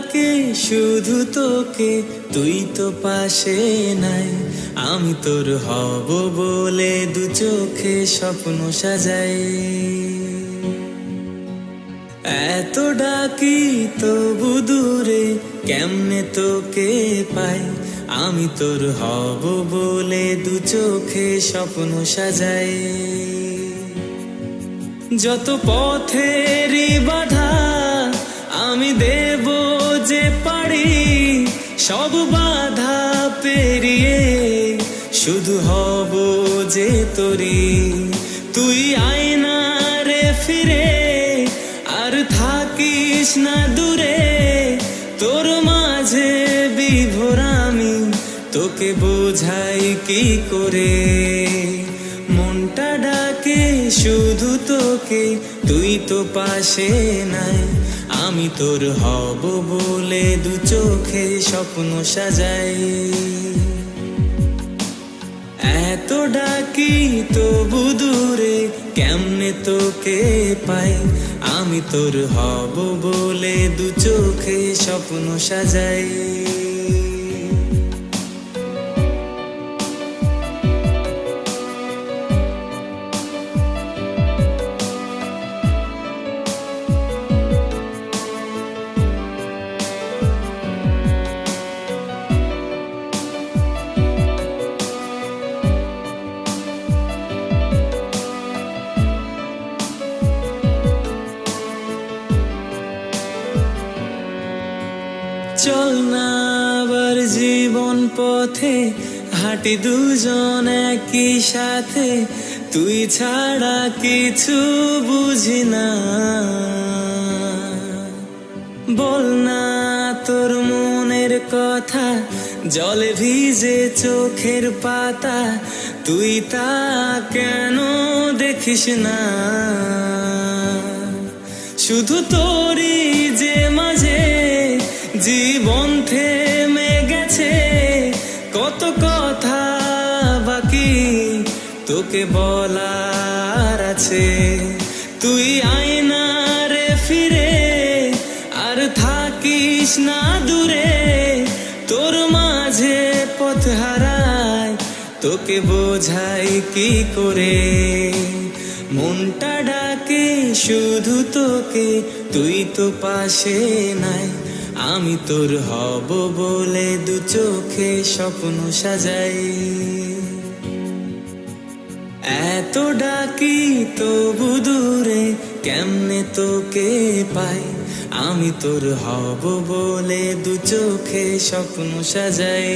ডাকে শুধু তোকে, তুই তো পাশে নাই। আমি তোর হব বলে দু চোখে স্বপ্ন সাজাই। এত ডাকি তবু দূরে, কেমনে তোকে পাই। আমি তোর হব বলে দু চোখে স্বপ্ন সাজাই। যত পথেরই বাধা আমি দেব যে পারি, সব বাধা পেরিয়ে শুধু হব যে তোরি। তুই আয়না রে ফিরে, আর থাকিস না দূরে। তোর মাঝে বিভোর আমি, তোকে বোঝাই কি করে। মনটা ডাকে শুধু তোকে, তুই তো পাশে নাই। আমি তোর হব বলে দু চোখে স্বপ্ন সাজাই। এত ডাকি তবু দূরে, কেমনে তোকে পাই। আমি তোর হব বলে দু চোখে স্বপ্ন সাজাই। চল না আবার জীবন পথে, হাঁটি দুজন একই সাথে। তুই ছাড়া কিছু বুঝি না। বল না তোর মনের কথা, জলে ভিজে চোখের পাতা। তুই তা কেন দেখিস না। শুধু তোরই যে মাঝে জীবন থেমে গেছে। কত কথা বাকি তোকে বলার আছে। তুই আয়না রে ফিরে, আর থাকিস না দূরে। তোর মাঝে পথ হারায়, তোকে বোঝাই কি করে। মনটা ডাকে শুধু তোকে, তুই তো পাশে নাই। আমি তোর হব বলে দু চোখে স্বপ্ন সাজাই। এত ডাকি তবু দূরে, কেমনে তোকে পাই। আমি তোর হব বলে দু চোখে স্বপ্ন সাজাই।